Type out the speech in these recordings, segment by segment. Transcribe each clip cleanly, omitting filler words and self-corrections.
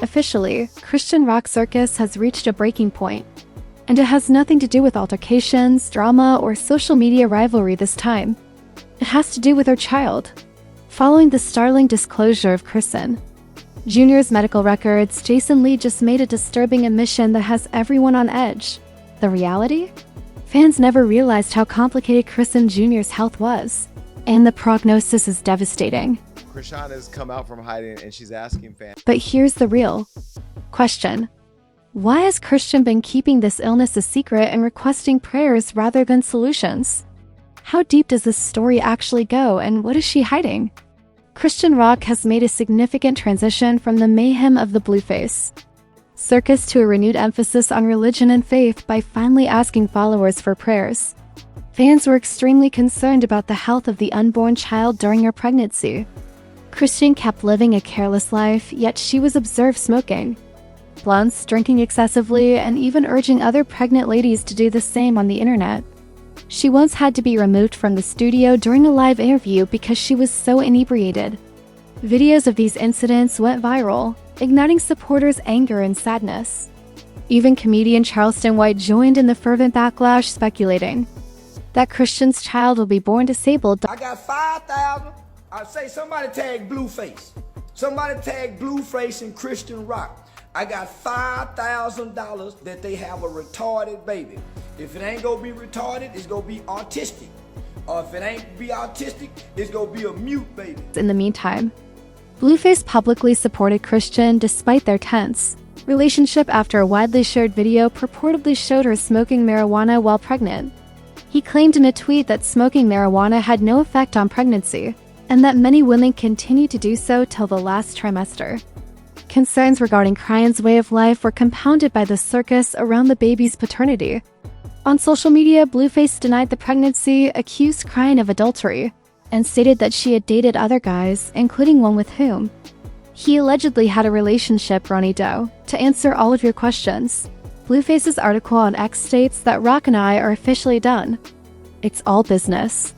Officially, Chrisean Rock Circus has reached a breaking point, and it has nothing to do with altercations, drama, or social media rivalry this time. It has to do with her child. Following the startling disclosure of Chrisean Jr.'s medical records, Jason Lee just made a disturbing admission that has everyone on edge. The reality? Fans never realized how complicated Chrisean Jr.'s health was, and the prognosis is devastating. Chrisean has come out from hiding and she's asking fans. But here's the real question. Why has Chrisean been keeping this illness a secret and requesting prayers rather than solutions? How deep does this story actually go, and what is she hiding? Chrisean Rock has made a significant transition from the mayhem of the Blueface circus to a renewed emphasis on religion and faith by finally asking followers for prayers. Fans were extremely concerned about the health of the unborn child during her pregnancy. Chrisean kept living a careless life, yet she was observed smoking blunts, drinking excessively, and even urging other pregnant ladies to do the same on the internet. She once had to be removed from the studio during a live interview because she was so inebriated. Videos of these incidents went viral, igniting supporters' anger and sadness. Even comedian Charleston White joined in the fervent backlash, speculating that Chrisean's child will be born disabled. I got 5,000. I say somebody tag Blueface. Somebody tag Blueface and Chrisean Rock. I got $5,000 that they have a retarded baby. If it ain't gonna be retarded, it's gonna be autistic. Or if it ain't be autistic, it's gonna be a mute baby. In the meantime, Blueface publicly supported Chrisean despite their tense relationship after a widely shared video purportedly showed her smoking marijuana while pregnant. He claimed in a tweet that smoking marijuana had no effect on pregnancy, and that many women continue to do so till the last trimester. Concerns regarding Chrisean's way of life were compounded by the circus around the baby's paternity. On social media, Blueface denied the pregnancy, accused Chrisean of adultery, and stated that she had dated other guys, including one with whom he allegedly had a relationship. Ronnie Doe. To answer all of your questions, Blueface's article on X states that Rock and I are officially done. It's all business.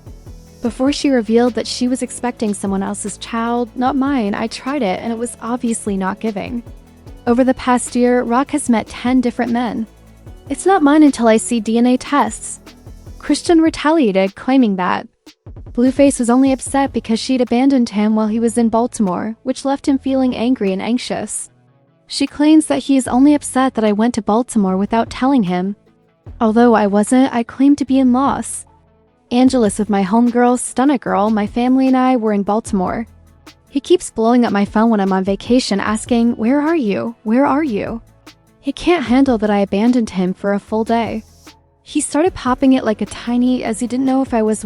Before she revealed that she was expecting someone else's child, not mine, I tried it and it was obviously not giving. Over the past year, Rock has met 10 different men. It's not mine until I see DNA tests. Chrisean retaliated, claiming that Blueface was only upset because she'd abandoned him while he was in Baltimore, which left him feeling angry and anxious. She claims that he is only upset that I went to Baltimore without telling him. Although I wasn't, I claimed to be in loss. Angelus with my homegirl, Stunna Girl, my family and I were in Baltimore. He keeps blowing up my phone when I'm on vacation asking, "Where are you? Where are you?" He can't handle that I abandoned him for a full day. He started popping it like a tiny, as he didn't know if I was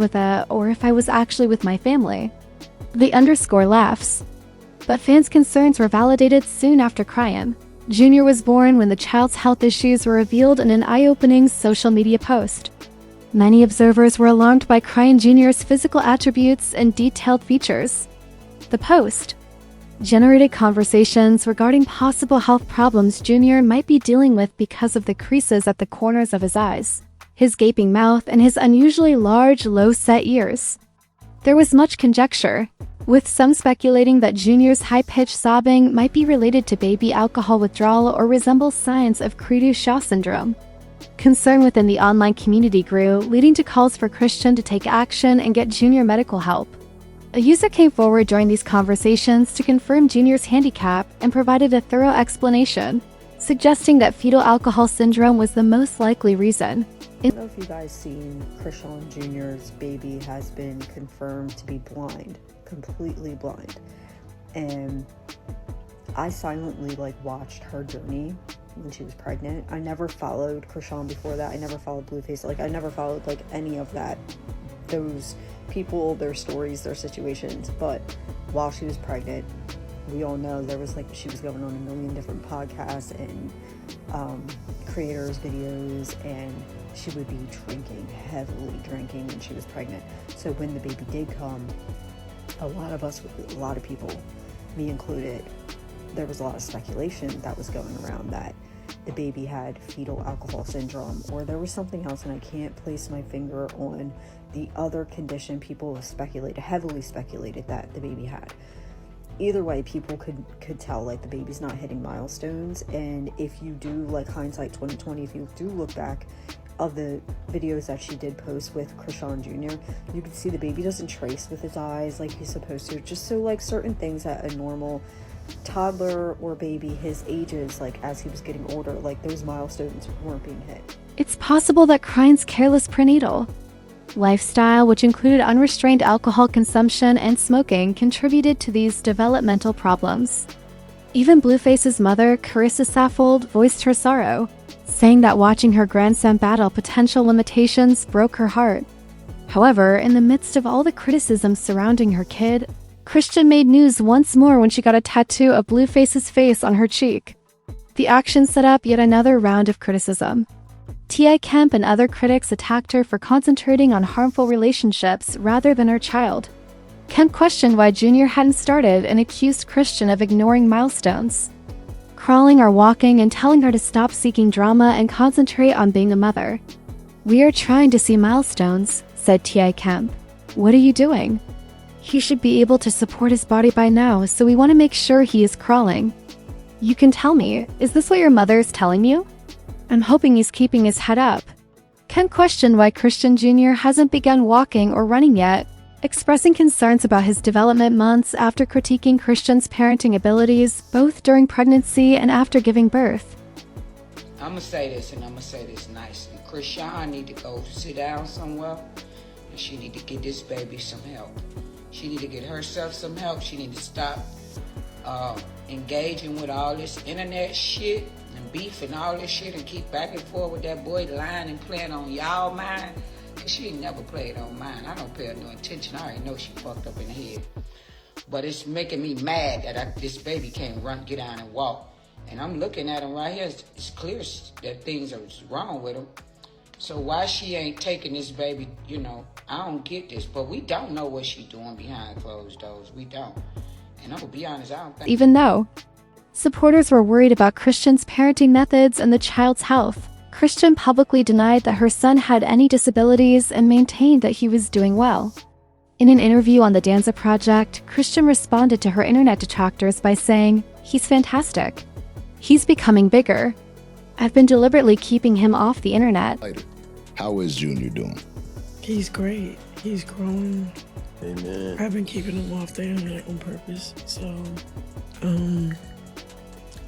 or if I was actually with my family. The underscore laughs. But fans' concerns were validated soon after Chrisean Jr. was born when the child's health issues were revealed in an eye-opening social media post. Many observers were alarmed by Chrisean Jr.'s physical attributes and detailed features. The post generated conversations regarding possible health problems Jr. might be dealing with because of the creases at the corners of his eyes, his gaping mouth, and his unusually large, low-set ears. There was much conjecture, with some speculating that Jr.'s high-pitched sobbing might be related to baby alcohol withdrawal or resemble signs of Cru-du-Chat syndrome. Concern within the online community grew, leading to calls for Chrisean to take action and get Jr. medical help. A user came forward during these conversations to confirm Jr.'s handicap and provided a thorough explanation, suggesting that fetal alcohol syndrome was the most likely reason. I don't know if you guys seen Chrisean Jr.'s baby has been confirmed to be blind, completely blind. And I silently watched her journey when she was pregnant. I never followed Chrisean before that. I never followed Blueface. I never followed any of that, those people, their stories, their situations. But while she was pregnant, we all know there was she was going on a million different podcasts and creators videos, and she would be heavily drinking when she was pregnant. So when the baby did come, a lot of people, me included, there was a lot of speculation that was going around that the baby had fetal alcohol syndrome, or there was something else, and I can't place my finger on the other condition people heavily speculated that the baby had. Either way, people could tell, like, the baby's not hitting milestones. And if you do, like, hindsight 2020, if you do look back of the videos that she did post with Chrisean Jr., you can see the baby doesn't trace with his eyes like he's supposed to. Just so, like, certain things that a normal toddler or baby his ages, like, as he was getting older, like, those milestones weren't being hit. It's possible that Chrisean's careless prenatal lifestyle, which included unrestrained alcohol consumption and smoking, contributed to these developmental problems. Even Blueface's mother, Carissa Saffold, voiced her sorrow, saying that watching her grandson battle potential limitations broke her heart. However, in the midst of all the criticism surrounding her kid, Chrisean made news once more when she got a tattoo of Blueface's face on her cheek. The action set up yet another round of criticism. T.I. Kemp and other critics attacked her for concentrating on harmful relationships rather than her child. Kemp questioned why Junior hadn't started and accused Chrisean of ignoring milestones, crawling or walking, and telling her to stop seeking drama and concentrate on being a mother. "We are trying to see milestones," said T.I. Kemp. "What are you doing? He should be able to support his body by now, so we want to make sure he is crawling. You can tell me, is this what your mother is telling you? I'm hoping he's keeping his head up." Kemp questioned why Chrisean Jr. hasn't begun walking or running yet, expressing concerns about his development months after critiquing Chrisean's parenting abilities both during pregnancy and after giving birth. I'm going to say this, and I'm going to say this nicely. Chrisean need to go sit down somewhere, and she need to get this baby some help. She need to get herself some help. She need to stop engaging with all this internet shit and beef and all this shit, and keep back and forth with that boy lying and playing on y'all mind. Cause she ain't never played on mine. I don't pay her no attention. I already know she fucked up in the head. But it's making me mad that this baby can't get down and walk. And I'm looking at him right here. It's clear that things are wrong with him. So why she ain't taking this baby, I don't get this. But we don't know what she doing behind closed doors. We don't. And I'm gonna be honest, I don't think... Even though supporters were worried about Chrisean's parenting methods and the child's health, Chrisean publicly denied that her son had any disabilities and maintained that he was doing well. In an interview on the Danza Project, Chrisean responded to her internet detractors by saying, "He's fantastic. He's becoming bigger. I've been deliberately keeping him off the internet." How is Junior doing? He's great. He's growing. Amen. I've been keeping him off the internet on purpose. So,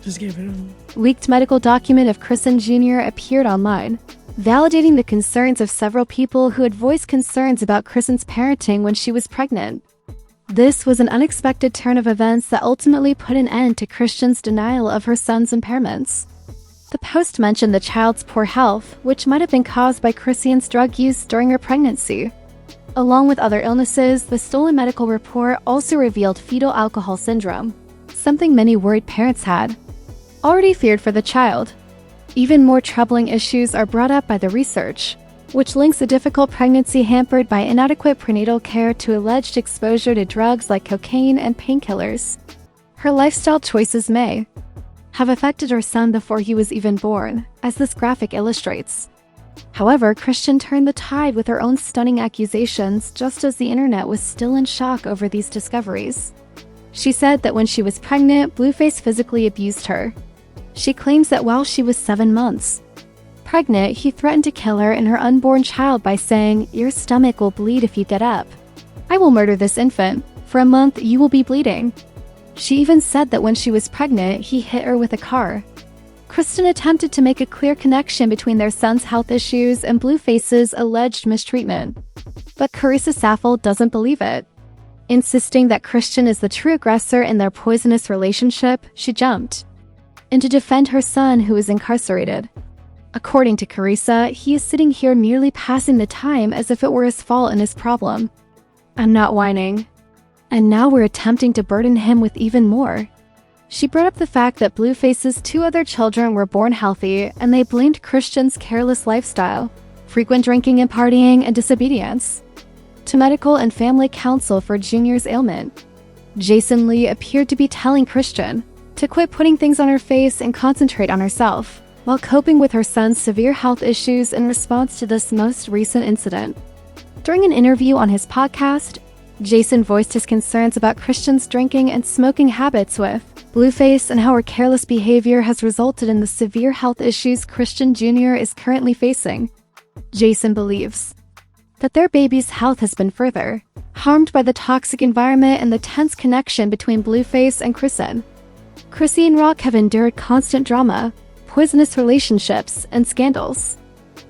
just give it him. Leaked medical document of Chrisean Jr. appeared online, validating the concerns of several people who had voiced concerns about Chrisean's parenting when she was pregnant. This was an unexpected turn of events that ultimately put an end to Chrisean's denial of her son's impairments. The post mentioned the child's poor health, which might have been caused by Chrisean's drug use during her pregnancy. Along with other illnesses, the stolen medical report also revealed fetal alcohol syndrome, something many worried parents had already feared for the child. Even more troubling issues are brought up by the research, which links a difficult pregnancy hampered by inadequate prenatal care to alleged exposure to drugs like cocaine and painkillers. Her lifestyle choices may have affected her son before he was even born, as this graphic illustrates. However, Chrisean turned the tide with her own stunning accusations just as the internet was still in shock over these discoveries. She said that when she was pregnant, Blueface physically abused her. She claims that while she was 7 months pregnant, he threatened to kill her and her unborn child by saying, "Your stomach will bleed if you get up. I will murder this infant. For a month, you will be bleeding." She even said that when she was pregnant, he hit her with a car. Chrisean attempted to make a clear connection between their son's health issues and Blueface's alleged mistreatment. But Carissa Saffold doesn't believe it. Insisting that Chrisean is the true aggressor in their poisonous relationship, she jumped in to defend her son who is incarcerated. According to Carissa, he is sitting here merely passing the time as if it were his fault and his problem. "I'm not whining. And now we're attempting to burden him with even more." She brought up the fact that Blueface's 2 other children were born healthy, and they blamed Chrisean's careless lifestyle, frequent drinking and partying, and disobedience to medical and family counsel for Junior's ailment. Jason Lee appeared to be telling Chrisean to quit putting things on her face and concentrate on herself. while coping with her son's severe health issues in response to this most recent incident. During an interview on his podcast, Jason voiced his concerns about Chrisean's drinking and smoking habits with Blueface and how her careless behavior has resulted in the severe health issues Chrisean Jr. is currently facing. Jason believes that their baby's health has been further harmed by the toxic environment and the tense connection between Blueface and Chrisean. Chrisean Rock have endured constant drama, poisonous relationships, and scandals.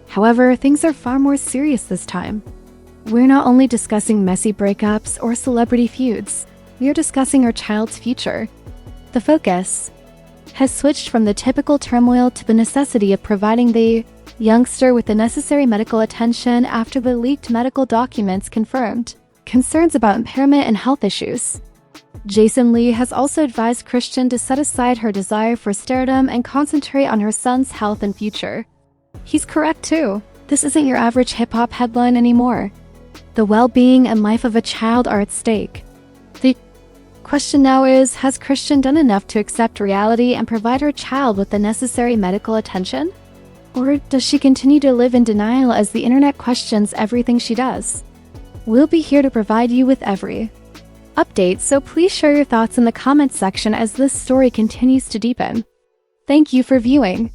However, things are far more serious this time. We're not only discussing messy breakups or celebrity feuds, we are discussing our child's future. The focus has switched from the typical turmoil to the necessity of providing the youngster with the necessary medical attention after the leaked medical documents confirmed concerns about impairment and health issues. Jason Lee has also advised Chrisean to set aside her desire for stardom and concentrate on her son's health and future. He's correct too. This isn't your average hip-hop headline anymore. The well-being and life of a child are at stake. The question now is, has Chrisean done enough to accept reality and provide her child with the necessary medical attention? Or does she continue to live in denial as the internet questions everything she does? We'll be here to provide you with every update, so please share your thoughts in the comments section as this story continues to deepen. Thank you for viewing.